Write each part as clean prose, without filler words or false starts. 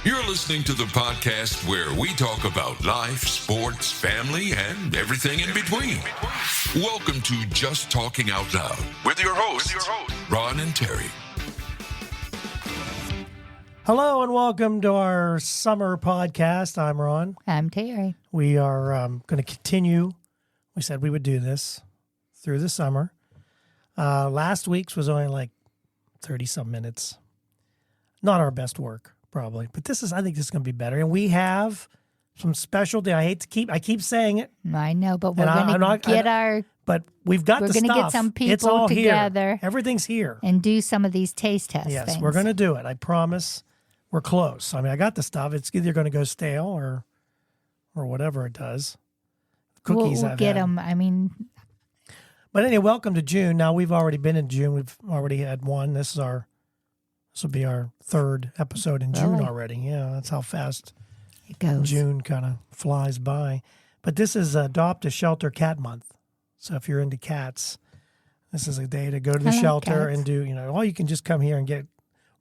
You're listening to the podcast where we talk about life, sports, family, and everything in between. Welcome to Just Talking Out Loud with your hosts, Ron and Terry. Hello and welcome to our summer podcast. I'm Ron. I'm Terry. We are going to continue. We said we would do this through the summer. Last week's was only like 30-some minutes. Not our best work, probably. But I think this is going to be better. And we have some specialty. I keep saying it. I know, but we're going to get But we've got the stuff. We're going to get some people it's all together. Here. Everything's here. And do some of these taste tests. Yes, things. we're going to do it. I promise. We're close. I mean, I got the stuff. It's either going to go stale or whatever it does. Cookies we'll get them. I mean. But anyway, welcome to June. Now, we've already been in June. We've already had one. This will be our third episode in June already. Yeah, that's how fast it goes. June kind of flies by. But this is Adopt a Shelter Cat Month. So if you're into cats, this is a day to go to the shelter and do, or you can just come here and get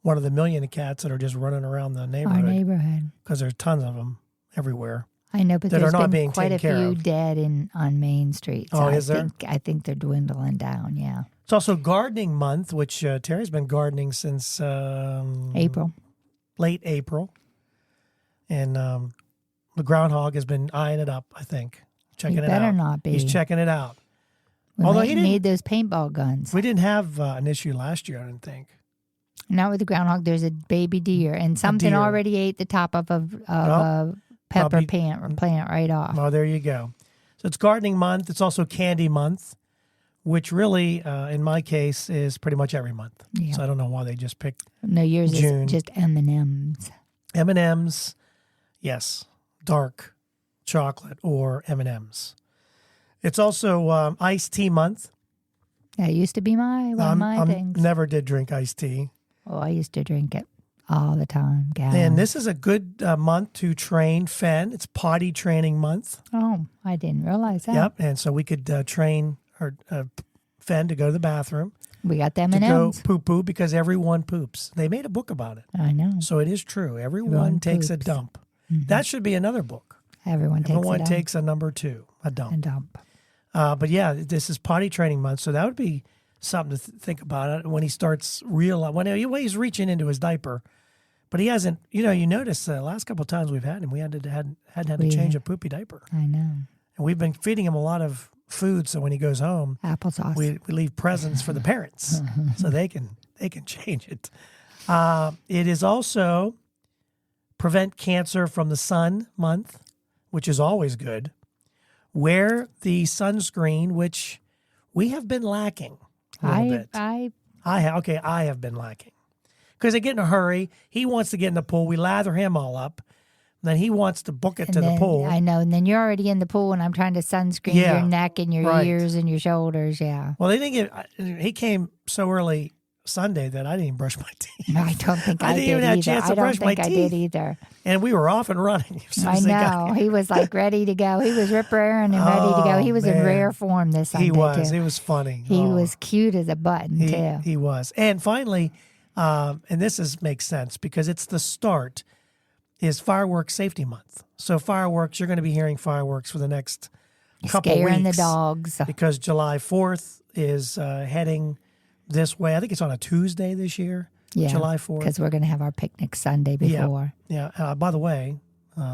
one of the million of cats that are just running around the neighborhood. Our neighborhood. Because there's tons of them everywhere. I know, but there's been quite a few dead on Main Street. So is there? I think they're dwindling down, yeah. It's also Gardening Month, which Terry's been gardening since April. Late April. And the groundhog has been eyeing it up, I think. Checking it out. Better not be. He's checking it out. Although he made those paintball guns. We didn't have an issue last year, I didn't think. Not with the groundhog. There's a baby deer, and something already ate the top of a pepper plant right off. Oh, there you go. So it's Gardening Month. It's also Candy Month, which really, in my case, is pretty much every month. Yeah. So I don't know why they just picked yours June. Is just M&Ms. M&Ms, yes, dark chocolate or M&Ms. It's also Iced Tea Month. That used to be one of my things. Never did drink iced tea. Oh, I used to drink it all the time. And this is a good month to train Fen. It's potty training month. Oh, I didn't realize that. Yep, and so we could train Fen to go to the bathroom. We got them to go M&Ms. poo-poo because everyone poops. They made a book about it. I know. So it is true. Everyone takes poops. a dump. Mm-hmm. That should be another book. Everyone takes a number 2, a dump. A dump. But yeah, this is potty training month, so that would be something to think about when he starts when he's reaching into his diaper. But he hasn't, you notice the last couple of times we've had him, we hadn't had to change a poopy diaper. I know. And we've been feeding him a lot of food, so when he goes home, applesauce. We leave presents for the parents so they can change it. It is also Prevent Cancer from the Sun Month, which is always good. Wear the sunscreen, which we have been lacking a little bit. I have been lacking. Because they get in a hurry. He wants to get in the pool. We lather him all up. Then he wants to book it to the pool. I know. And then you're already in the pool and I'm trying to sunscreen your neck and your ears and your shoulders. Yeah. Well, he came so early Sunday that I didn't even brush my teeth. No, I don't think I did didn't even have a either. chance to brush my teeth. I did either. And we were off and running. I know. He was like ready to go. He was rip-raring and ready to go. He was in rare form this Sunday, He was. too. It was funny. He was cute as a button, too. He was. And finally, and this makes sense because it's the start, is Fireworks Safety Month. So fireworks, you're going to be hearing fireworks for the next couple weeks. Scaring the dogs. Because July 4th is heading this way. I think it's on a Tuesday this year. Yeah, July 4th. Because we're going to have our picnic Sunday before. Yeah. By the way,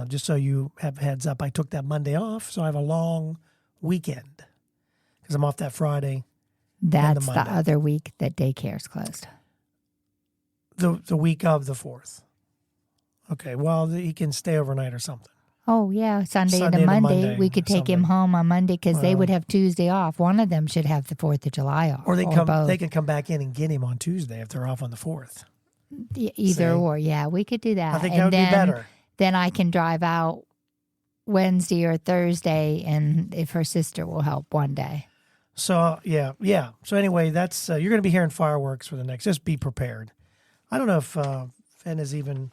just so you have heads up, I took that Monday off, so I have a long weekend because I'm off that Friday. That's the other week that daycare's closed. The week of the 4th. Okay, well, he can stay overnight or something. Oh, yeah, Sunday to Monday. We could take him home on Monday because they would have Tuesday off. One of them should have the 4th of July off. Or they can come back in and get him on Tuesday if they're off on the 4th. Either or, yeah, we could do that. I think that would be better. Then I can drive out Wednesday or Thursday, and if her sister will help one day. So, yeah. So anyway, that's you're going to be hearing fireworks for the next. Just be prepared. I don't know if Fen has even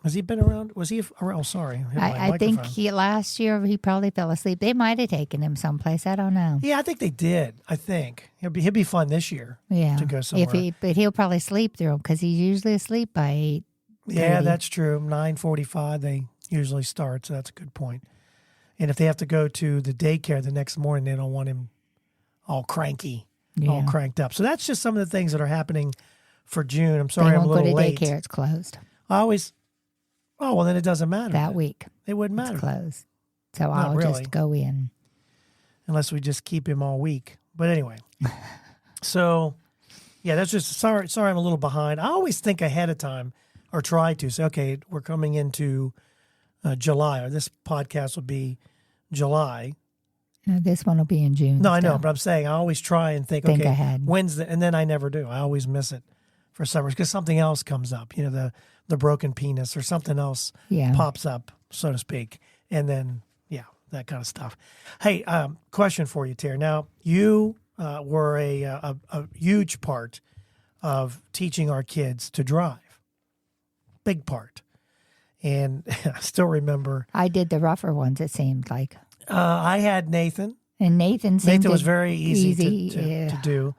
Has he been around? Was he around? Oh, sorry. I think last year he probably fell asleep. They might have taken him someplace. I don't know. Yeah, I think they did. I think he'll be fun this year. Yeah, to go somewhere. But he'll probably sleep through him because he's usually asleep by 8. Yeah, that's true. 9:45 they usually start, so that's a good point. And if they have to go to the daycare the next morning, they don't want him all cranky, all cranked up. So that's just some of the things that are happening for June. I'm sorry I'm a little late. They won't go to daycare. It's closed. Oh, well, then it doesn't matter. That week. It wouldn't matter. It's closed. So I'll just go in. Unless we just keep him all week. But anyway. So, yeah, that's just, sorry I'm a little behind. I always think ahead of time or try to say, okay, we're coming into July, or this podcast will be July. No, this one will be in June. No, I know, but I'm saying I always try and think okay, ahead. When's the, and then I never do. I always miss it for summers because something else comes up, the broken penis or something else pops up, so to speak. And then, that kind of stuff. Hey, question for you, Terry. Now, you were a huge part of teaching our kids to drive. Big part. And I still remember. I did the rougher ones, it seemed like. I had Nathan. And Nathan was very easy to do.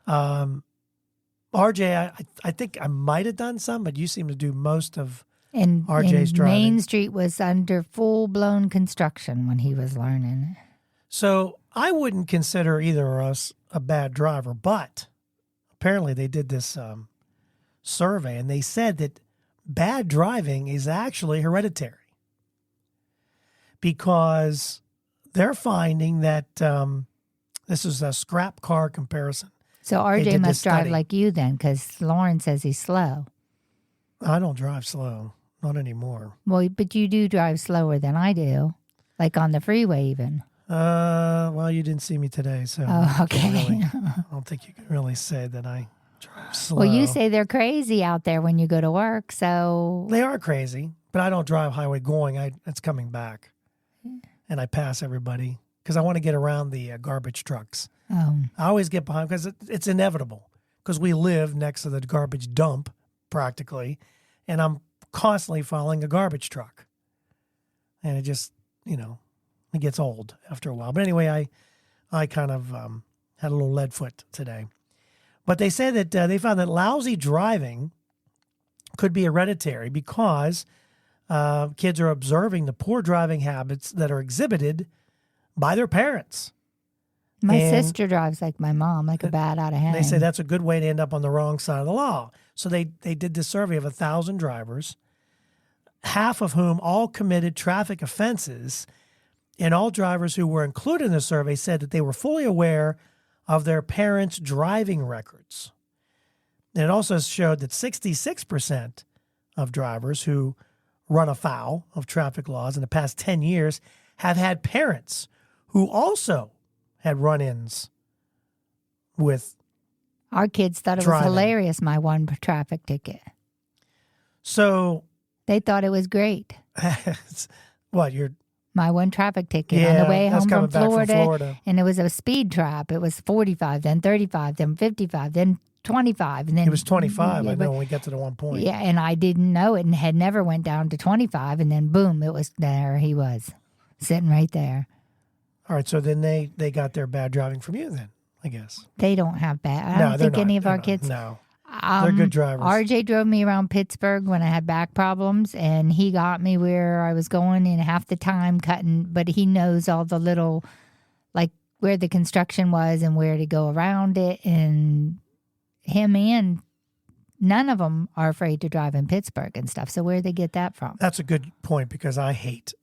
RJ, I think I might have done some, but you seem to do most of RJ's driving. Main Street was under full-blown construction when he was learning. So I wouldn't consider either of us a bad driver, but apparently they did this survey, and they said that bad driving is actually hereditary because they're finding that this is a scrap car comparison. So RJ must drive like you then, because Lauren says he's slow. I don't drive slow. Not anymore. Well, but you do drive slower than I do, like on the freeway even. Well, you didn't see me today, so okay. I don't think you can really say that I drive slow. Well, you say they're crazy out there when you go to work, so... They are crazy, but I don't drive highway going. It's coming back. And I pass everybody because I want to get around the garbage trucks. Oh. I always get behind because it's inevitable because we live next to the garbage dump practically, and I'm constantly following a garbage truck. And it just, it gets old after a while. But anyway, I kind of had a little lead foot today. But they say that they found that lousy driving could be hereditary because kids are observing the poor driving habits that are exhibited by their parents. My sister drives like my mom, like a bat out of hand. They say that's a good way to end up on the wrong side of the law. So they did this survey of 1,000 drivers, half of whom all committed traffic offenses, and all drivers who were included in the survey said that they were fully aware of their parents' driving records. And it also showed that 66% of drivers who run afoul of traffic laws in the past 10 years have had parents who also had run-ins with our kids thought it driving. Was hilarious, my one traffic ticket. So they thought it was great. What, my one traffic ticket on the way home from Florida, and it was a speed trap. It was 45, then 35, then 55, then 25, and then it was 25. I know when we got to the one point. Yeah, and I didn't know it, and had never went down to 25, and then boom, it was there. He was sitting right there. All right, so then they got their bad driving from you then, I guess. They don't have bad. I don't think any of our kids. No, they're good drivers. RJ drove me around Pittsburgh when I had back problems, and he got me where I was going in half the time cutting, but he knows all the little, like where the construction was and where to go around it, and him and none of them are afraid to drive in Pittsburgh and stuff. So where'd they get that from? That's a good point because I hate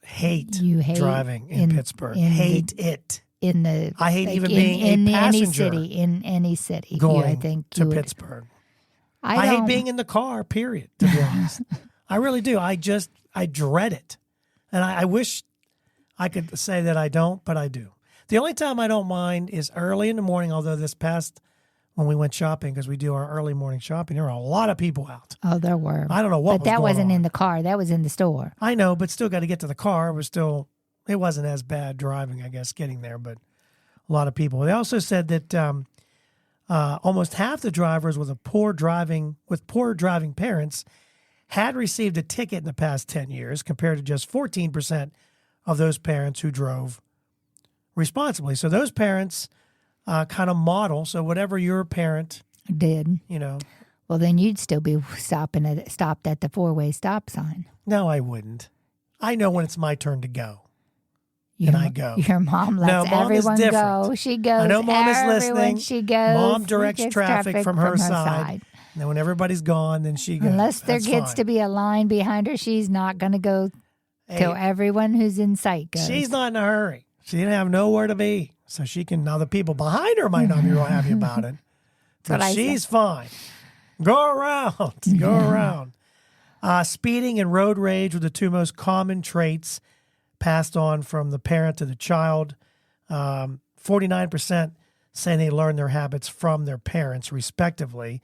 driving in Pittsburgh. Hate it. I hate even being a passenger in any city. Going I think to Pittsburgh. I hate being in the car, period, to be honest. I really do. I dread it. And I wish I could say that I don't, but I do. The only time I don't mind is early in the morning, although this past when we went shopping, because we do our early morning shopping, there were a lot of people out. Oh, there were. I don't know what was going on. But that wasn't in the car. That was in the store. I know, but still got to get to the car. It wasn't as bad driving, I guess, getting there, but a lot of people. They also said that almost half the drivers with poor driving parents had received a ticket in the past 10 years, compared to just 14% of those parents who drove responsibly. So those parents kind of model. So whatever your parent did, Well, then you'd still be stopped at the 4-way stop sign. No, I wouldn't. I know when it's my turn to go. And I go. Your mom lets Mom is everyone different. go. She goes. I know Mom is everyone listening. She goes. Mom directs traffic from her side. And then when everybody's gone, then she goes. Unless there That's gets fine. to be a line behind her, she's not going to go till everyone who's in sight goes. She's not in a hurry. She didn't have nowhere to be. So she can, now the people behind her might not be real happy about it. But she's fine. Go around. Go around. Speeding and road rage were the two most common traits passed on from the parent to the child. 49% saying they learned their habits from their parents, respectively.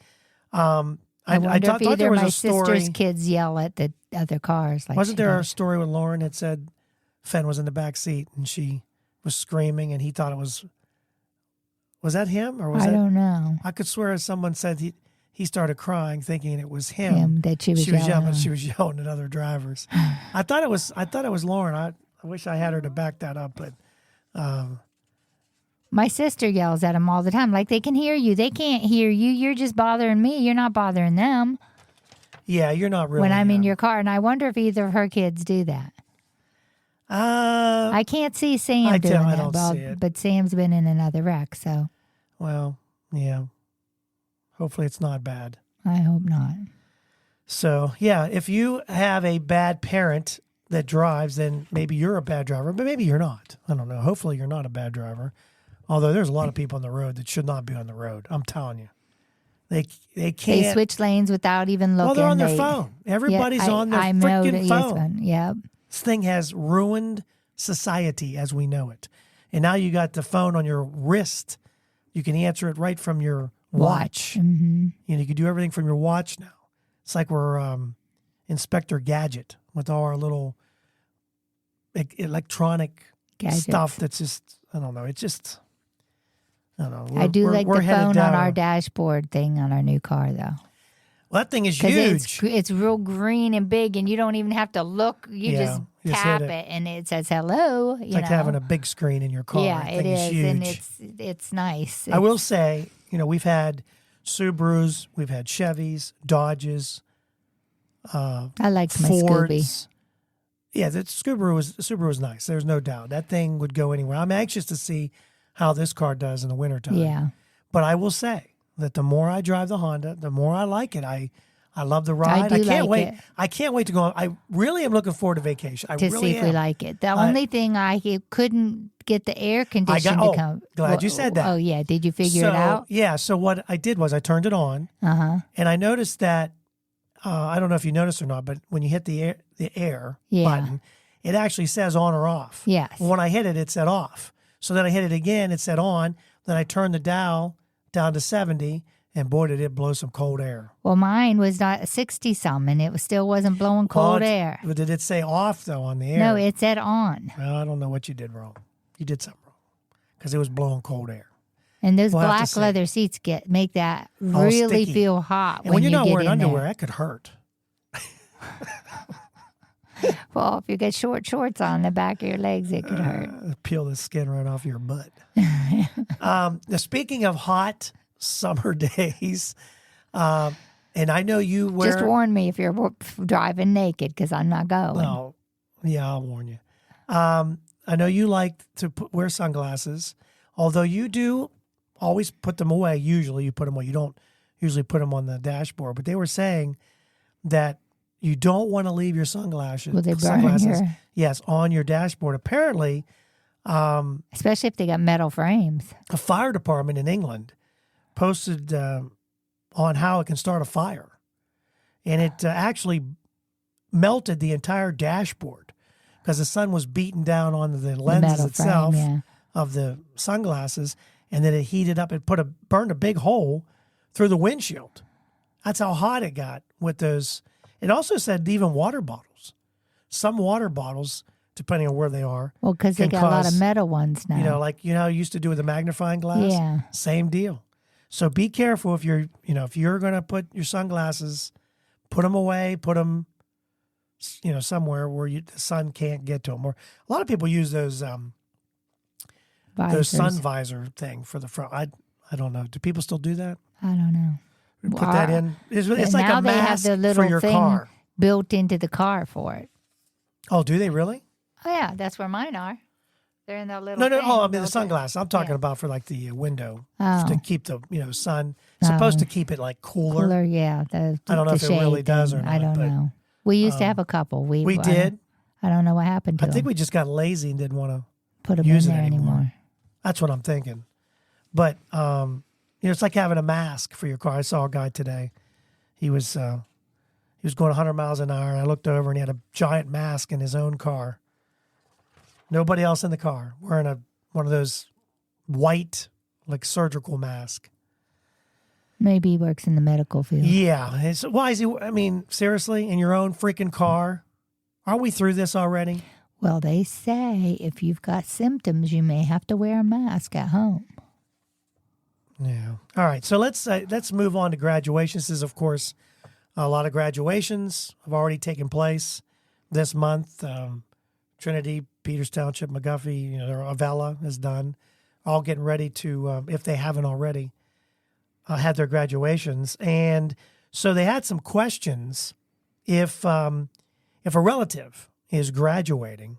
I wonder thought if either there was my a story. sister's kids yell at the other cars. Like Wasn't there a story with Lauren that said Fenn was in the back seat and she was screaming and he thought it was that him or was I don't know. I could swear someone said he started crying thinking it was him that she was yelling, at. but she was yelling at other drivers. I thought it was Lauren. I wish I had her to back that up, but my sister yells at them all the time. Like, they can hear you. They can't hear you. You're just bothering me. You're not bothering them. yeah, you're not really When I'm in your car. And I wonder if either of her kids do that. I can't see Sam doing I that, don't see it. but Sam's been in another wreck, so Well, yeah. Hopefully it's not bad. I hope not. So, yeah, if you have a bad parent that drives, then maybe you're a bad driver, but maybe you're not. I don't know. Hopefully you're not a bad driver. Although there's a lot of people on the road that should not be on the road. I'm telling you. They can't. They switch lanes without even looking. Well, they're on their phone. Everybody's on their freaking phone. Yep. This thing has ruined society as we know it. And now you got the phone on your wrist. You can answer it right from your watch. Mm-hmm. You know, you can do everything from your watch now. It's like we're Inspector Gadget with all our little electronic Gadgets. stuff that's just, I don't know. It's just, I don't know. I do like the phone down on our dashboard thing on our new car, though. Well, that thing is Because huge. it's real green and big, and you don't even have to look. You just tap it, and it says hello. It's like having a big screen in your car. Yeah, That it thing is, huge. and it's nice. I will say, you know, we've had Subarus, we've had Chevys, Dodges, I liked my Fords. Scooby. Yeah, the Subaru was nice. There's no doubt. That thing would go anywhere. I'm anxious to see how this car does in the wintertime. Yeah. But I will say that the more I drive the Honda, the more I like it. I love the ride. I can't like wait. it. I can't wait to go. I really am looking forward to vacation. I To really see if am. we like it. The only thing I couldn't get the air conditioning to come. Glad you said that. Oh yeah, did you figure it out? Yeah. So what I did was I turned it on, and I noticed that I don't know if you noticed or not, but when you hit the air button, it actually says on or off. Yes. When I hit it, it said off. So then I hit it again, it said on. Then I turned the dial down to 70, and boy, did it blow some cold air. Well, mine was not 60-some, and it still wasn't blowing cold air. But did it say off, though, on the air? No, it said on. Well, I don't know what you did wrong. You did something wrong because it was blowing cold air. And those We'll have to black see. leather seats make that All really sticky. feel hot And when you're you not get wearing in underwear, there. that could hurt. Well, if you get short shorts on the back of your legs, it could hurt. Peel the skin right off your butt. Speaking of hot summer days, and I know you wear. Just warn me if you're driving naked, because I'm not going. Oh, yeah, I'll warn you. I know you like to wear sunglasses, although you do always put them away. Usually you put them away. You don't usually put them on the dashboard. But they were saying that you don't want to leave your sunglasses. Will they burn your... Yes, on your dashboard. Apparently, especially if they got metal frames. a fire department in England posted on how it can start a fire. And it actually melted the entire dashboard because the sun was beating down on the lenses itself of the sunglasses, and then it heated up and burned a big hole through the windshield. That's how hot it got with those. It also said even water bottles. Some water bottles, depending on where they are. Well, because they got a lot of metal ones now. You know, like you used to do with the magnifying glass. Yeah. Same deal. So be careful if you're going to put your sunglasses, put them away, put them, somewhere where the sun can't get to them. Or a lot of people use those sun visor thing for the front. I don't know. Do people still do that? I don't know. Put that in. It's And like now a they have mask the for little your thing car. built into the car for it. Oh, do they really? Oh yeah, that's where mine are. They're in that little. No. thing Oh, I mean the built in. sunglasses. I'm talking Yeah. about for like the window Oh. to keep the sun. Supposed to keep it like cooler. Cooler, yeah. I don't know if it really shade does or thing. not. I don't but know. We used to have a couple. We did. I don't know what happened to I think them. we just got lazy and didn't want to Put them use in it there anymore. That's what I'm thinking. But it's like having a mask for your car. I saw a guy today. He was going 100 miles an hour, and I looked over, and he had a giant mask in his own car. Nobody else in the car wearing one of those white, like surgical mask. Maybe he works in the medical field. Yeah. Why is he? I mean, seriously, in your own freaking car? Aren't we through this already? Well, they say if you've got symptoms, you may have to wear a mask at home. Yeah. All right. So let's move on to graduations. This is, of course, a lot of graduations have already taken place this month. Trinity, Peters Township, McGuffey, Avella is done. All getting ready to, if they haven't already, had their graduations. And so they had some questions. If a relative is graduating,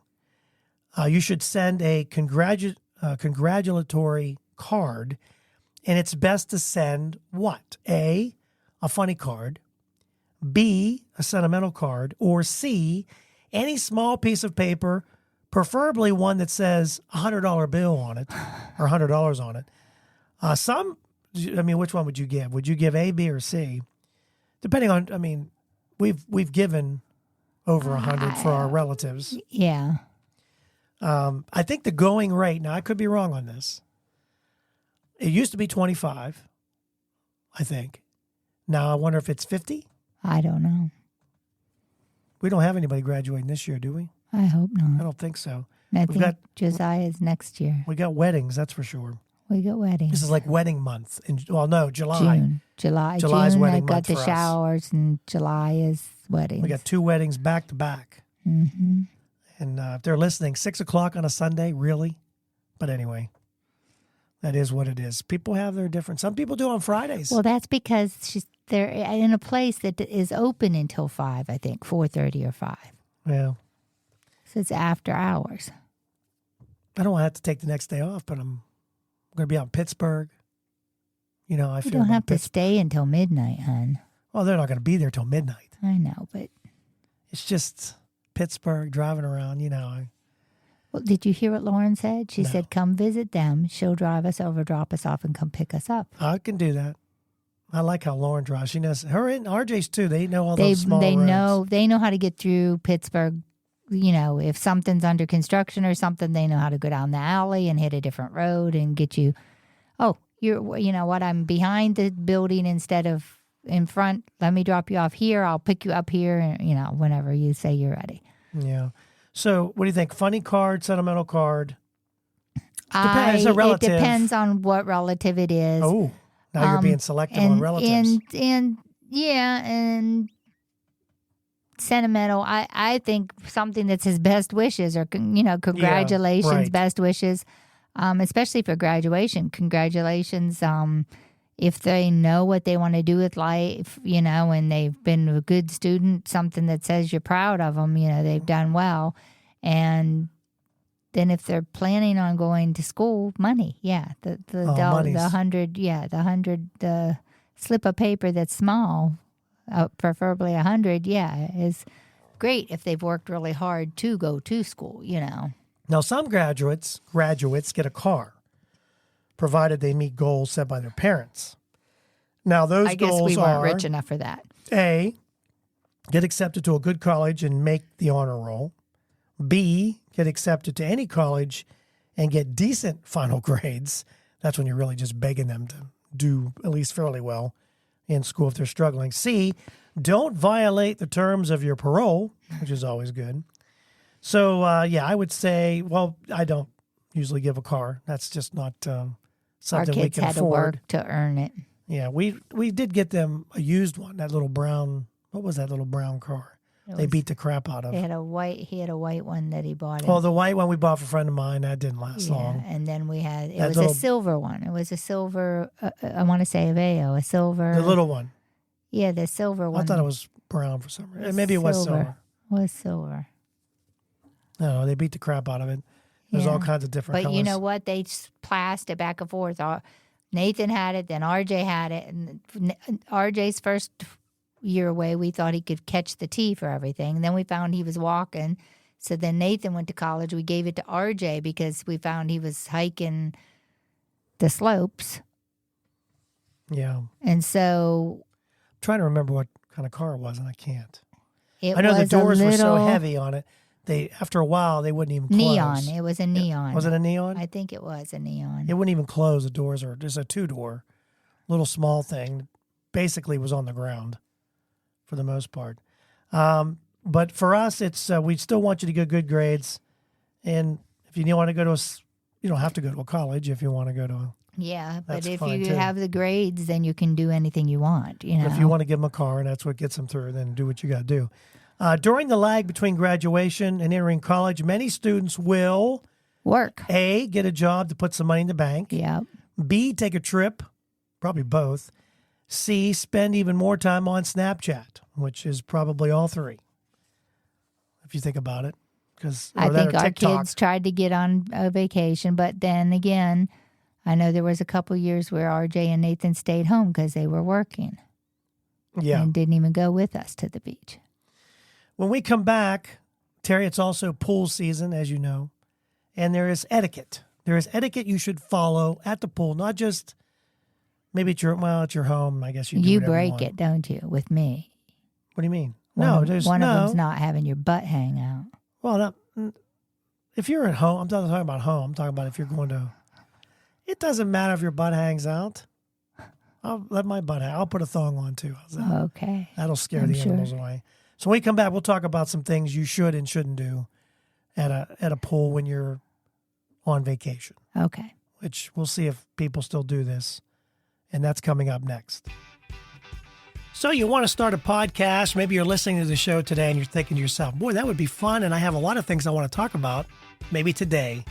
you should send a congratulatory card. And it's best to send what? A funny card, B, a sentimental card, or C, any small piece of paper, preferably one that says $100 bill on it or $100 on it. Which one would you give? Would you give A, B, or C? Depending on, we've given over 100 for our relatives. Yeah. I think the going rate, now I could be wrong on this. It used to be 25, I think. Now I wonder if it's 50. I don't know. We don't have anybody graduating this year, do we? I hope I not. don't think so. I think Josiah's next year. We got weddings, that's for sure. We got weddings. This is like wedding month. July. June. July's June, wedding month got the for us. showers, and July is weddings. We got 2 weddings back to back. Mm-hmm. And if they're listening, 6 o'clock on a Sunday, really? But anyway. That is what it is. People have their different. Some people do on Fridays. Well, that's because they're in a place that is open until 5, I think, 4:30 or 5. Yeah. So it's after hours. I don't want to have to take the next day off, but I'm going to be out in Pittsburgh. I You feel don't about have to stay until midnight, hon. Well, they're not going to be there till midnight. I know, but It's just Pittsburgh, driving around, well, did you hear what Lauren said? She No. said, come visit them. She'll drive us over, drop us off, and come pick us up. I can do that. I like how Lauren drives. She knows her and RJ's too. They know all those small roads. They know how to get through Pittsburgh. If something's under construction or something, they know how to go down the alley and hit a different road and get you. Oh, I'm behind the building instead of in front. Let me drop you off here. I'll pick you up here. Whenever you say you're ready. Yeah. So, what do you think? Funny card, sentimental card? Depends. A relative. It depends on what relative it is. Oh, now you're being selective on relatives. And sentimental. I think something that says best wishes or congratulations, right. Best wishes, especially for graduation. Congratulations. If they know what they want to do with life, and they've been a good student, something that says you're proud of them, they've done well. And then if they're planning on going to school, money, yeah, the slip of paper that's small, preferably 100, yeah, is great if they've worked really hard to go to school, Now, some graduates get a car, provided they meet goals set by their parents. Now, those I guess goals we weren't are rich enough for that. A, get accepted to a good college and make the honor roll. B, get accepted to any college and get decent final grades. That's when you're really just begging them to do at least fairly well in school if they're struggling. C, don't violate the terms of your parole, which is always good. So, I would say, well, I don't usually give a car. That's just not something we Our kids can had to afford. work to earn it. Yeah, we did get them a used one, that little brown, what was that little brown car? They beat the crap out of. He had a white one that he bought. Well, the white one we bought for a friend of mine, that didn't last long. And then we had, it was a silver one. It was a silver, I want to say Aveo, a silver. The little one. Yeah, the silver one. I thought it was brown for some reason. Maybe it was silver. Was silver. No, they beat the crap out of it. There's all kinds of different colors. But you know what? They passed it back and forth. Nathan had it, then RJ had it. And RJ's first year away, we thought he could catch the tee for everything. And then we found he was walking. So then Nathan went to college. We gave it to RJ because we found he was hiking the slopes. Yeah. And so... I'm trying to remember what kind of car it was, and I can't. I know the doors were so heavy on it. After a while, they wouldn't even close. Neon. It was a neon. Was it a neon? I think it was a neon. It wouldn't even close. The doors are just a 2-door, little small thing. Basically, was on the ground for the most part. But for us, it's we still want you to get good grades, and if you want to go to you don't have to go to a college if you want to go to. But if you have the grades, then you can do anything you want. You know, if you want to give them a car and that's what gets them through, then do what you got to do. During the lag between graduation and entering college, many students will work. A, get a job to put some money in the bank. Yeah. B, take a trip, probably both. C, spend even more time on Snapchat, which is probably all three, if you think about it. I think our kids tried to get on a vacation, but then again, I know there was a couple years where RJ and Nathan stayed home because they were working. Yeah. And didn't even go with us to the beach. When we come back, Terry, it's also pool season, as you know, and there is etiquette. There is etiquette you should follow at the pool, not just maybe at your home. I guess you break it, don't you, with me? What do you mean? One of them's not having your butt hang out. Well, if you're at home, I'm not talking about home. I'm talking about if you're going to. It doesn't matter if your butt hangs out. I'll let my butt hang. I'll put a thong on too. How's that? Okay. That'll scare the animals away. So when we come back, we'll talk about some things you should and shouldn't do at a pool when you're on vacation. Okay. Which we'll see if people still do this. And that's coming up next. So you want to start a podcast. Maybe you're listening to the show today and you're thinking to yourself, boy, that would be fun. And I have a lot of things I want to talk about. Maybe today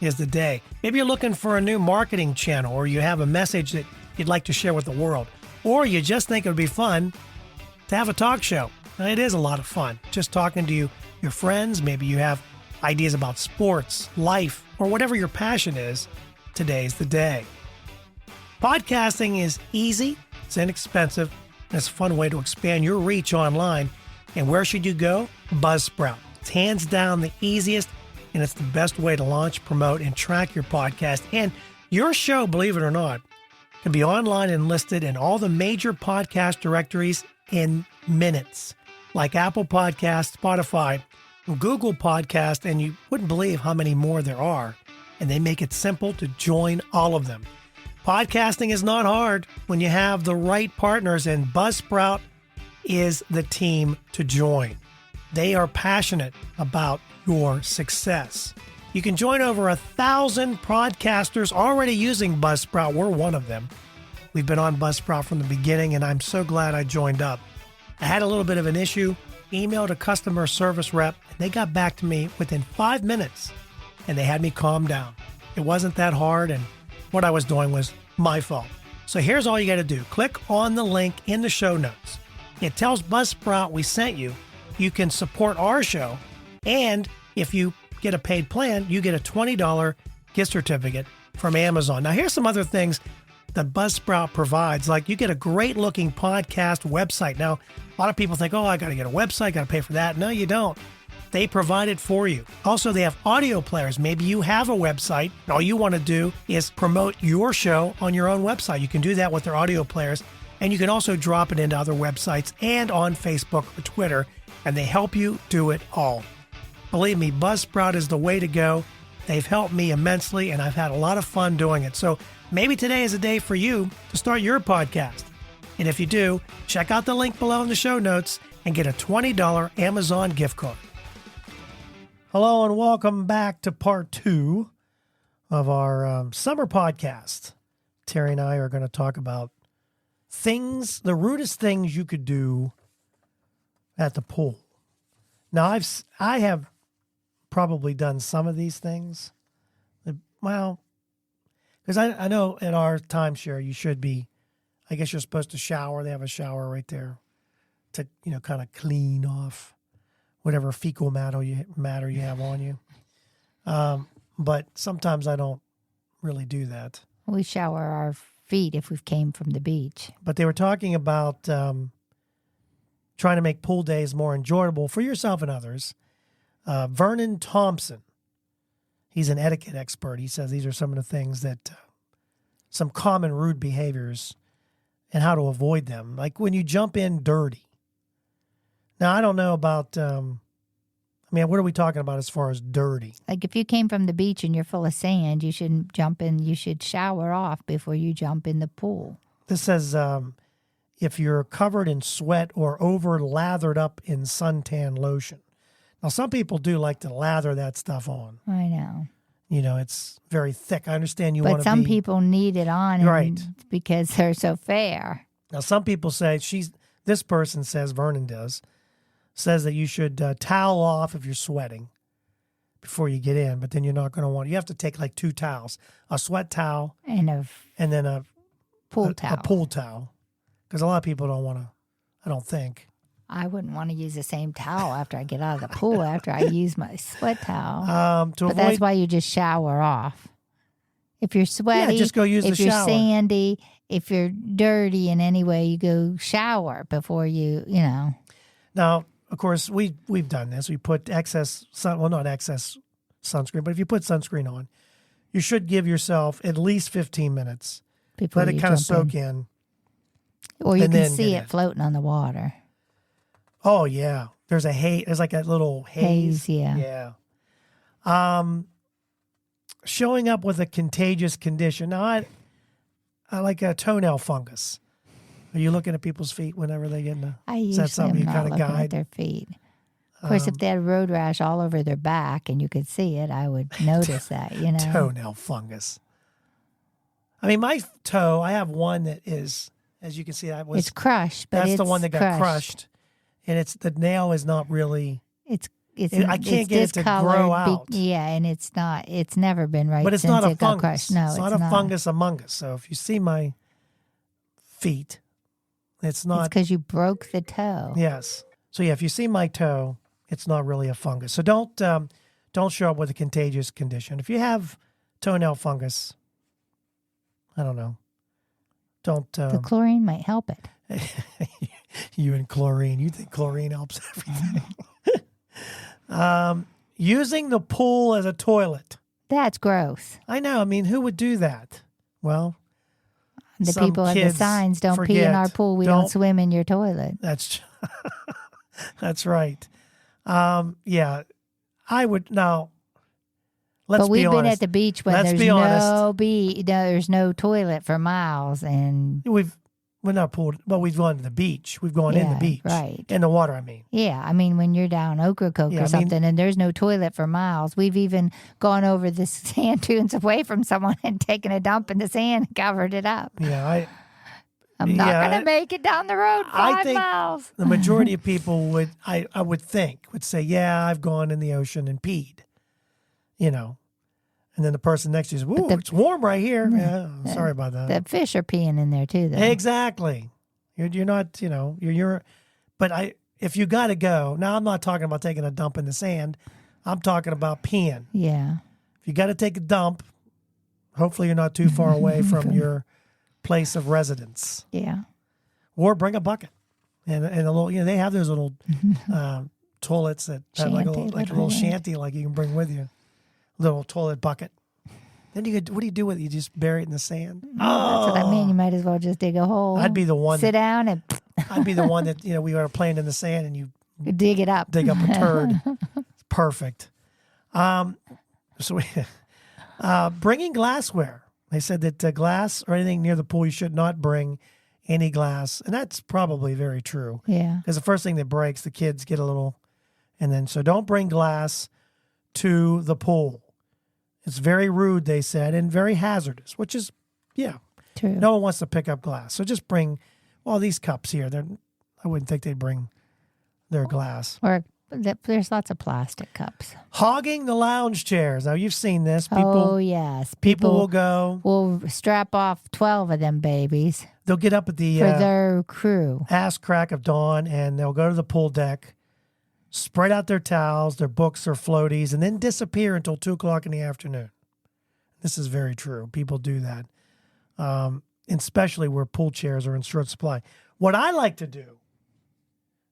is the day. Maybe you're looking for a new marketing channel, or you have a message that you'd like to share with the world, or you just think it would be fun to have a talk show. Now, it is a lot of fun just talking to your friends. Maybe you have ideas about sports, life, or whatever your passion is. Today's the day. Podcasting is easy, it's inexpensive, and it's a fun way to expand your reach online. And where should you go? Buzzsprout. It's hands down the easiest, and it's the best way to launch, promote, and track your podcast. And your show, believe it or not, can be online and listed in all the major podcast directories in minutes, like Apple Podcasts, Spotify, Google Podcasts, and you wouldn't believe how many more there are. And they make it simple to join all of them. Podcasting is not hard when you have the right partners, and Buzzsprout is the team to join. They are passionate about your success. You can join over 1,000 podcasters already using Buzzsprout. We're one of them. We've been on Buzzsprout from the beginning, and I'm so glad I joined up. I had a little bit of an issue, emailed a customer service rep, and they got back to me within 5 minutes, and they had me calm down. It wasn't that hard, and what I was doing was my fault. So here's all you got to do. Click on the link in the show notes. It tells Buzzsprout we sent you. You can support our show, and if you get a paid plan, you get a $20 gift certificate from Amazon. Now, here's some other things that Buzzsprout provides. Like, you get a great-looking podcast website. Now, a lot of people think, I got to get a website, got to pay for that. No, you don't. They provide it for you. Also, they have audio players. Maybe you have a website, and all you want to do is promote your show on your own website. You can do that with their audio players, and you can also drop it into other websites and on Facebook or Twitter, and they help you do it all. Believe me, Buzzsprout is the way to go. They've helped me immensely, and I've had a lot of fun doing it. So maybe today is a day for you to start your podcast. And if you do, check out the link below in the show notes and get a $20 Amazon gift card. Hello, and welcome back to part 2 of our summer podcast. Terry and I are going to talk about the rudest things you could do at the pool. Now, I have probably done some of these things. Well, because I know at our timeshare you should be, I guess you're supposed to shower. They have a shower right there to, kind of clean off whatever fecal matter you have on you. But sometimes I don't really do that. We shower our feet if we've came from the beach. But they were talking about trying to make pool days more enjoyable for yourself and others. Vernon Thompson, he's an etiquette expert. He says these are some of the things that, some common rude behaviors and how to avoid them. Like when you jump in dirty. Now, I don't know about, what are we talking about as far as dirty? Like if you came from the beach and you're full of sand, you shouldn't jump in. You should shower off before you jump in the pool. This says if you're covered in sweat or over lathered up in suntan lotion. Now, some people do like to lather that stuff on. I know. It's very thick. I understand you want to be. But some people need it on right because they're so fair. Now, some people say, this person says, Vernon does, says that you should towel off if you're sweating before you get in, but then you're not going to want, you have to take like 2 towels, a sweat towel and then a pool towel. A pool towel. Because a lot of people don't want to, I don't think. I wouldn't want to use the same towel after I get out of the pool after I use my sweat towel. But that's why you just shower off. If you're sweaty, just go use the shower. If you're sandy, if you're dirty in any way, you go shower before you. Now, of course, we've done this. We put not excess sunscreen, but if you put sunscreen on, you should give yourself at least 15 minutes. Before let it kind of soak in. Or you can see it floating on the water. Oh, yeah. There's a haze. There's like a little haze. Yeah. Showing up with a contagious condition. Now, I like a toenail fungus. Are you looking at people's feet whenever they get in is that something you kind of guide? At their feet. Of course, if they had road rash all over their back and you could see it, I would notice that, Toenail fungus. My toe, I have one that is, as you can see, it's crushed, but that's the one that got crushed. And the nail is not really. I can't get it to grow out. And it's never been right. But it's since not a it fungus. Got crushed. No, it's not a fungus among us. So if you see my feet, it's not. It's because you broke the toe. Yes. So if you see my toe, it's not really a fungus. So don't show up with a contagious condition. If you have toenail fungus, I don't know. Don't. The chlorine might help it. You and chlorine. You think chlorine helps everything. Using the pool as a toilet. That's gross. I know. Who would do that? Well, the people at the signs don't pee in our pool. We don't swim in your toilet. That's right. Yeah, I would now. Let's be honest. But we've been at the beach when there's no toilet for miles, and we're not pulled. Well, we've gone to the beach. We've gone in the beach, right? In the water. Yeah. When you're down Ocracoke or something, and there's no toilet for miles. We've even gone over the sand dunes away from someone and taken a dump in the sand and covered it up. Yeah, I'm not going to make it down the road 5 miles. The majority of people would say, yeah, I've gone in the ocean and peed, And then the person next to you says, "Ooh, it's warm right here." Yeah, sorry about that. The fish are peeing in there too, though. Exactly. You're not, you're. But if you got to go, now I'm not talking about taking a dump in the sand. I'm talking about peeing. Yeah. If you got to take a dump, hopefully you're not too far away from your place of residence. Yeah. Or bring a bucket, and a little. They have those little toilets that have like a little shanty, like you can bring with you. Little toilet bucket. Then what do you do with it? You just bury it in the sand? Oh, that's what I mean. You might as well just dig a hole. I'd be the one. Sit down and. I'd be the one that, we were playing in the sand and you dig it up. Dig up a turd. It's perfect. Bringing glassware. They said that glass or anything near the pool, you should not bring any glass. And that's probably very true. Yeah. Because the first thing that breaks, the kids get a little. And then, so don't bring glass to the pool. It's very rude, they said, and very hazardous, which is, true. No one wants to pick up glass. So just bring, these cups here. I wouldn't think they'd bring their glass. Or there's lots of plastic cups. Hogging the lounge chairs. Now, you've seen this. Oh, yes. People will go. Will strap off 12 of them babies. They'll get up at the for their crew. Ass crack of dawn, and they'll go to the pool deck, spread out their towels, their books, their floaties, and then disappear until 2 o'clock in the afternoon. This is very true. People do that, especially where pool chairs are in short supply. What I like to do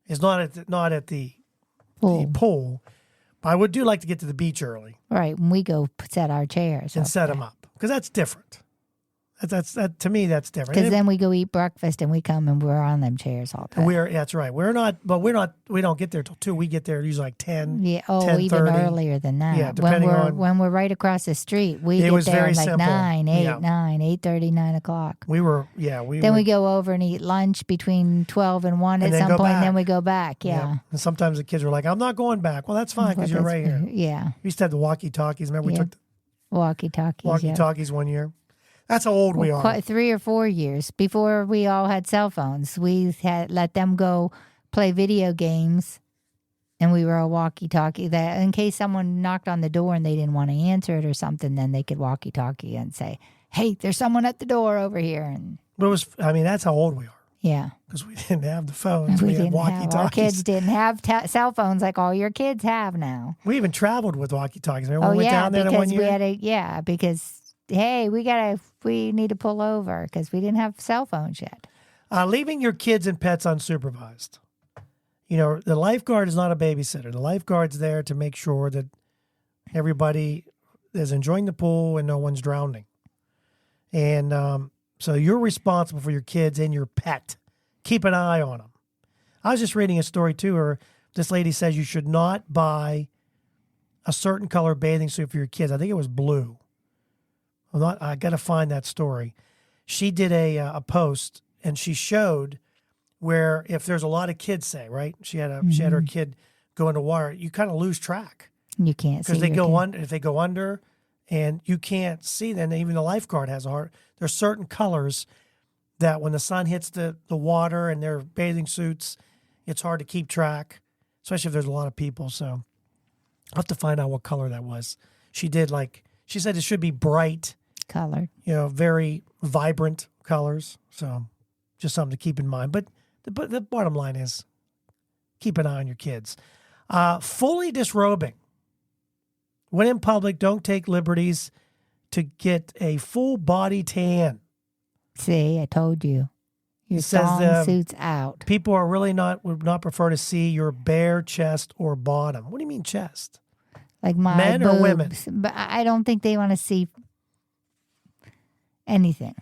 is not at the pool, but I do like to get to the beach early. Right, when we go set our chairs and set them up, because that's different. That to me, that's different. Because then we go eat breakfast and we come and we're on them chairs all day. That's right. We don't get there till 2. We get there usually like 10. Yeah. 10:30. Even earlier than that. Yeah, depending when we're right across the street, we get there like simple. 8:30, 9 o'clock. Then we go over and eat lunch between 12 and 1 at some point, and then we go back. Yeah. And sometimes the kids are like, "I'm not going back." Well, that's fine because you're right here. Yeah. We used to have the walkie-talkies. Remember we took the walkie-talkies one year. That's how old we are. Quite 3 or 4 years before we all had cell phones. We had let them go play video games, and we were a walkie-talkie. That in case someone knocked on the door and they didn't want to answer it or something, then they could walkie-talkie and say, "Hey, there's someone at the door over here." And that's how old we are. Yeah, because we didn't have the phones. We had walkie-talkies. Our kids didn't have cell phones like all your kids have now. We even traveled with walkie-talkies. Remember when we went down there one year? Because. Hey, we need to pull over because we didn't have cell phones yet. Leaving your kids and pets unsupervised. The lifeguard is not a babysitter. The lifeguard's there to make sure that everybody is enjoying the pool and no one's drowning. And so you're responsible for your kids and your pet. Keep an eye on them. I was just reading a story too, where this lady says you should not buy a certain color bathing suit for your kids. I think it was blue. I got to find that story. She did a post, and she showed where if there's a lot of kids, right? She had her kid go into water. You kind of lose track. You can't see because they go under. If they go under, and you can't see, then even the lifeguard has a hard. There's certain colors that when the sun hits the water and their bathing suits, it's hard to keep track, especially if there's a lot of people. So I'll have to find out what color that was. She said it should be bright. Color. Very vibrant colors. So just something to keep in mind. But the bottom line is keep an eye on your kids. Fully disrobing. When in public, don't take liberties to get a full body tan. See, I told you. Your thong suit's out. People would not prefer to see your bare chest or bottom. What do you mean chest? Like my men boobs, or women? But I don't think they want to see anything.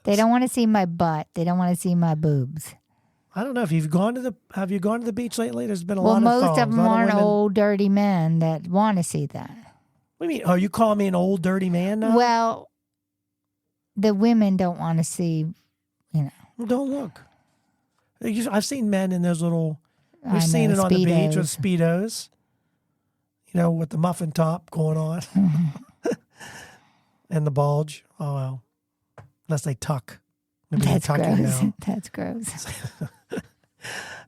They don't want to see my butt. They don't want to see my boobs. I don't know if have you gone to the beach lately? There's been a lot of thongs. Most of them aren't old, dirty men that want to see that. What do you mean? Oh, you call me an old, dirty man now? Well, the women don't want to see, Well, don't look. I've seen men in those little. We've seen it on the beach with Speedos. With the muffin top going on. And the bulge. Oh, well. Unless they tuck. Maybe That's they tuck gross. it down. That's gross.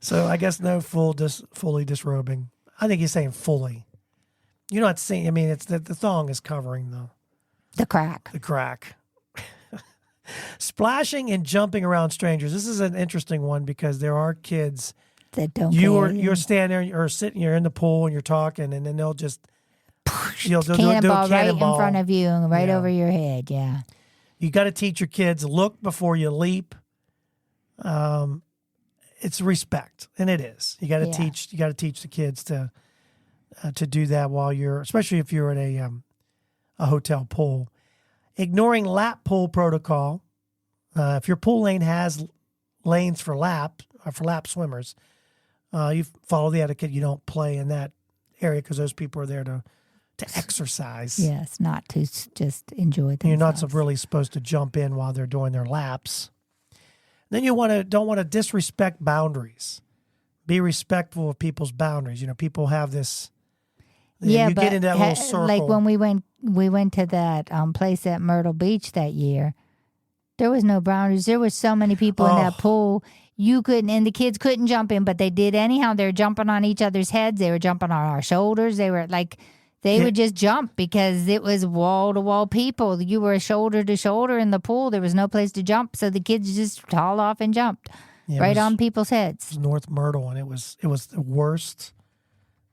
So I guess no fully disrobing. I think he's saying fully. You're not saying, it's the thong is covering the crack. The crack. Splashing and jumping around strangers. This is an interesting one because there are kids that don't. You're standing there or sitting. You're in the pool and you're talking, and then they'll just do a cannonball right in front of you and right over your head. Yeah. You got to teach your kids look before you leap. It's respect, and it is. You got to teach. You got to teach the kids to do that while especially if you're at a hotel pool. Ignoring lap pool protocol. If your pool lane has lanes for lap swimmers, you follow the etiquette. You don't play in that area because those people are there to exercise. Yes, not to just enjoy themselves. You're not really supposed to jump in while they're doing their laps. Then you don't want to disrespect boundaries. Be respectful of people's boundaries. People have this. You get into that little circle. Like when we went to that place at Myrtle Beach that year, there was no boundaries. There was so many people in that pool. you couldn't, and the kids couldn't jump in, but they did anyhow. They were jumping on each other's heads. They were jumping on our shoulders. They were like, they would just jump because it was wall to wall people. You were shoulder to shoulder in the pool. There was no place to jump, so the kids just hauled off and jumped right on people's heads. It was North Myrtle, and it was the worst.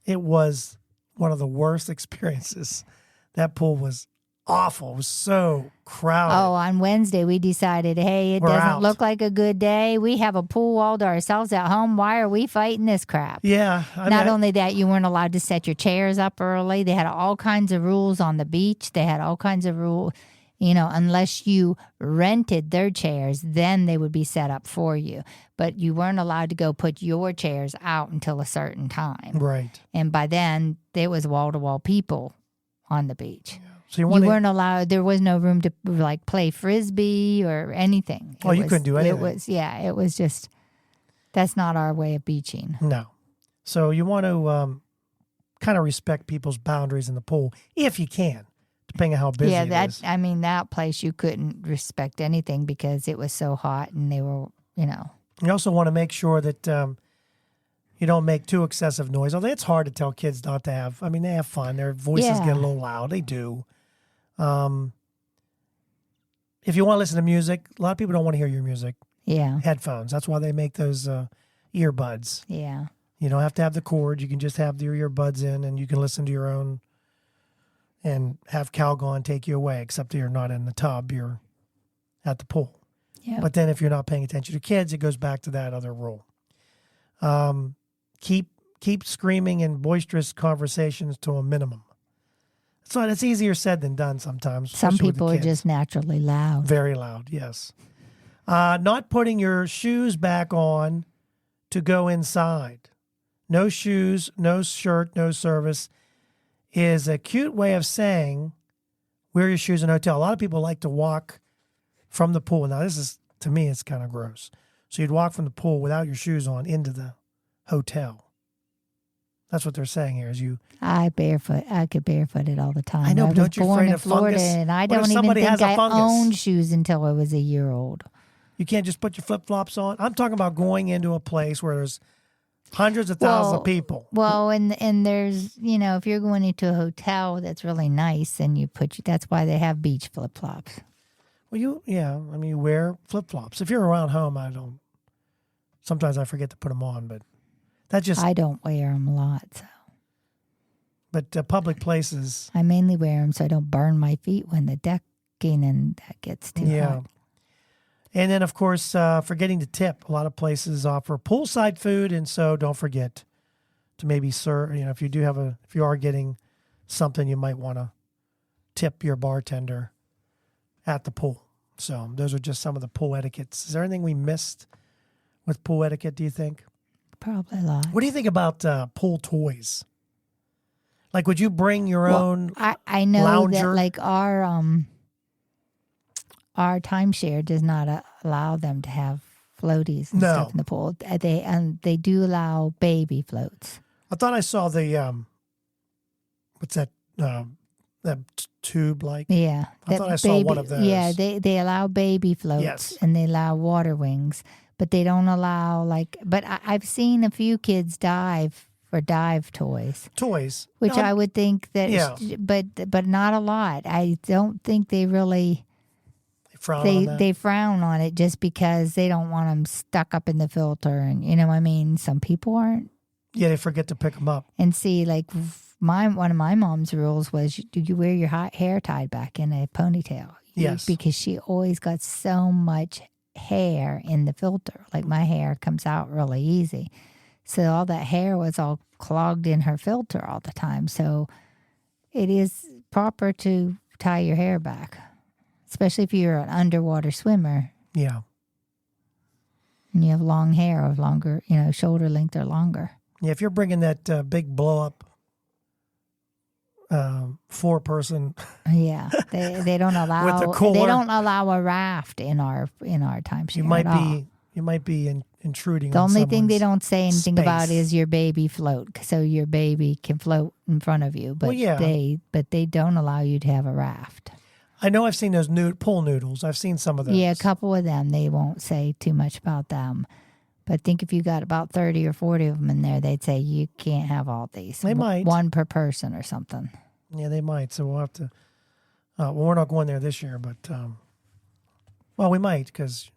It was one of the worst experiences. That pool was awful. It was so crowded. Oh, on Wednesday we decided, hey, it doesn't look like a good day. We have a pool all to ourselves at home. Why are we fighting this crap? Yeah. Not only that, you weren't allowed to set your chairs up early. They had all kinds of rules on the beach. They had all kinds of rules, unless you rented their chairs, then they would be set up for you. But you weren't allowed to go put your chairs out until a certain time. Right. And by then, there was wall-to-wall people on the beach. Yeah. So you weren't allowed. There was no room to play frisbee or anything. You couldn't do anything. It was just, that's not our way of beaching. No. So you want to kind of respect people's boundaries in the pool if you can, depending on how busy it is. I mean, that place you couldn't respect anything because it was so hot and they were, You also want to make sure that you don't make too excessive noise. Although it's hard to tell kids not to have. I mean, they have fun. Their voices get a little loud. They do. If you want to listen to music, a lot of people don't want to hear your music. Yeah. Headphones. That's why they make those earbuds. Yeah. You don't have to have the cord. You can just have your earbuds in, and you can listen to your own and have Calgon take you away, except you're not in the tub. You're at the pool. Yeah. But then if you're not paying attention to kids, it goes back to that other rule. Keep screaming and boisterous conversations to a minimum. So it's easier said than done sometimes. Some people are just naturally loud. Very loud, yes. Not putting your shoes back on to go inside. No shoes, no shirt, no service is a cute way of saying wear your shoes in a hotel. A lot of people like to walk from the pool. Now, this is, to me, it's kind of gross. So you'd walk from the pool without your shoes on into the hotel. That's what they're saying here. I could barefoot it all the time. I know, but don't you afraid of Florida, fungus? and I What don't if even somebody think has a I fungus? owned shoes until I was a year old. You can't just put your flip-flops on? I'm talking about going into a place where there's hundreds of thousands of people. Well, and there's, if you're going into a hotel that's really nice, and that's why they have beach flip-flops. Well, you wear flip-flops. If you're around home, sometimes I forget to put them on, but I don't wear them a lot, so. But public places. I mainly wear them so I don't burn my feet when the decking and that gets too hot. And then, of course, forgetting to tip. A lot of places offer poolside food, and so don't forget to maybe serve. If you are getting something, you might want to tip your bartender at the pool. So those are just some of the pool etiquettes. Is there anything we missed with pool etiquette, do you think? Probably a lot. What do you think about pool toys? Like, would you bring your own I know lounger? That, like, our timeshare does not allow them to have floaties and stuff in the pool. They do allow baby floats. I thought I saw the what's that? That tube like? Yeah. I thought I saw one of those. Yeah, they allow baby floats and they allow water wings, but they don't allow but I've seen a few kids dive for dive toys. Which I would think that, but not a lot. I don't think they really, they frown on it just because they don't want them stuck up in the filter. And some people aren't. Yeah, they forget to pick them up. And see, one of my mom's rules was, do you wear your hair tied back in a ponytail? Yes. Because she always got so much hair in the filter. Like, my hair comes out really easy. So all that hair was all clogged in her filter all the time. So it is proper to tie your hair back, especially if you're an underwater swimmer. Yeah. And you have long hair or longer, shoulder length or longer. Yeah, if you're bringing that big blow-up 4-person. Yeah, they don't allow. With the cooler. They don't allow a raft in our timeshare. You might be intruding. The on only thing they don't say anything space. about is your baby float, so your baby can float in front of you. But they don't allow you to have a raft. I know I've seen those pool noodles. I've seen some of those. Yeah, a couple of them. They won't say too much about them, But think if you got about 30 or 40 of them in there, they'd say you can't have all these. They might. One per person or something. Yeah, they might. So we'll have to. Well, we're not going there this year, but well, we might because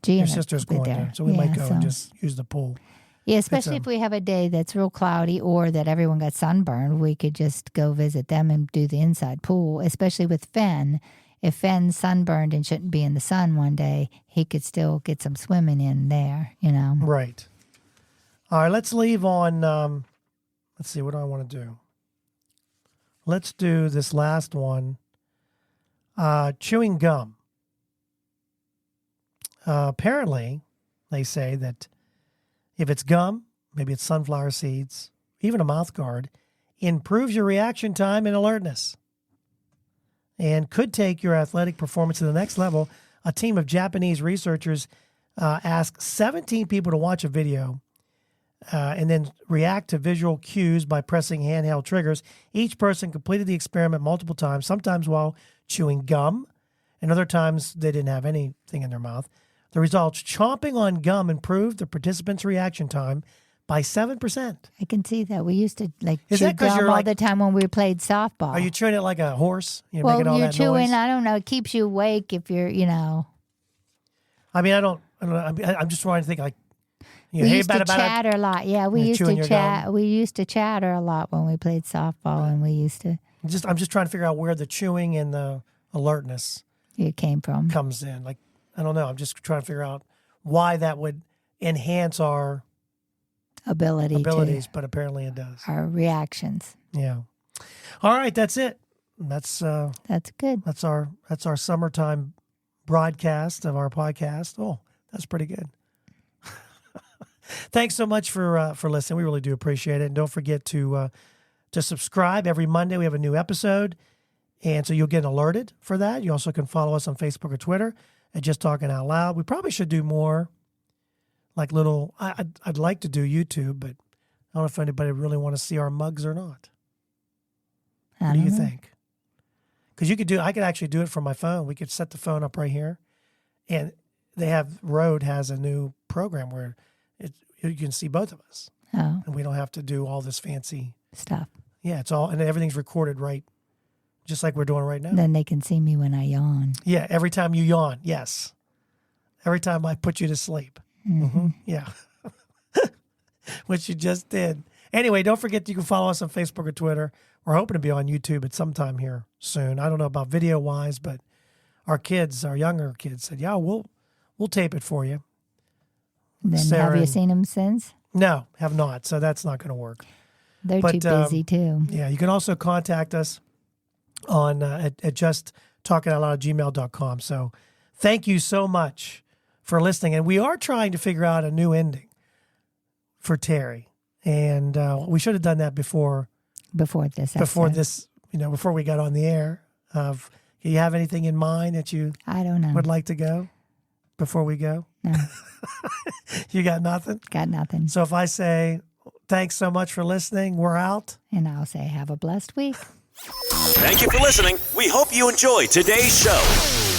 your sister's going there, so we might go and just use the pool. Yeah, especially if we have a day that's real cloudy or that everyone got sunburned, we could just go visit them and do the inside pool. Especially with Fenn. If Fenn's sunburned and shouldn't be in the sun one day, he could still get some swimming in there, you know. Right. All right, let's leave on, let's see, what do I want to do? Let's do this last one. Chewing gum. Apparently, they say that if it's gum, maybe it's sunflower seeds, even a mouth guard, improves your reaction time and alertness, and could take your athletic performance to the next level. A team of Japanese researchers asked 17 people to watch a video and then react to visual cues by pressing handheld triggers. Each person completed the experiment multiple times, sometimes while chewing gum, and other times they didn't have anything in their mouth. The results, chomping on gum improved the participants' reaction time by 7%. I can see that. We used to Is chew that 'cause gum you're all like- the time when we played softball. Are you chewing it like a horse? You're well, making all you're that chewing. noise? I don't know. It keeps you awake if you're, you know. I mean, I don't know. I'm just trying to think like, We used to chatter a lot. Yeah, we You're used chewing to your chat. gum. We used to chatter a lot when we played softball, and we used to. I'm just trying to figure out where the chewing and the alertness It came from comes in. Like, I don't know. I'm just trying to figure out why that would enhance our abilities, but apparently it does. our reactions. Yeah. All right, that's it. That's good. That's our summertime broadcast of our podcast. Oh, that's pretty good. Thanks so much for listening. We really do appreciate it. And don't forget to subscribe. Every Monday we have a new episode, and so you'll get alerted for that. You also can follow us on Facebook or Twitter at Just Talking Out Loud. We probably should do more like little. I'd like to do YouTube, but I don't know if anybody really want to see our mugs or not. What do you think? Because I could actually do it from my phone. We could set the phone up right here, and Rode has a new program where you can see both of us. Oh, And we don't have to do all this fancy stuff. Yeah, it's all, and everything's recorded right, just like we're doing right now. Then they can see me when I yawn. Yeah, every time you yawn, yes. Every time I put you to sleep. Mm-hmm. Yeah. Which you just did. Anyway, don't forget you can follow us on Facebook or Twitter. We're hoping to be on YouTube at some time here soon. I don't know about video-wise, but our younger kids said, yeah, we'll tape it for you. Then Sarah have you seen them since? No, have not. So that's not going to work. They're too busy too. Yeah, you can also contact us on at justtalkingoutloud@gmail.com. So thank you so much for listening. And we are trying to figure out a new ending for Terry. And we should have done that before this, before we got on the air. Do you have anything in mind that you I don't know. would like to go before we go? No. You got nothing? Got nothing. So if I say, thanks so much for listening, we're out. And I'll say, have a blessed week. Thank you for listening. We hope you enjoyed today's show.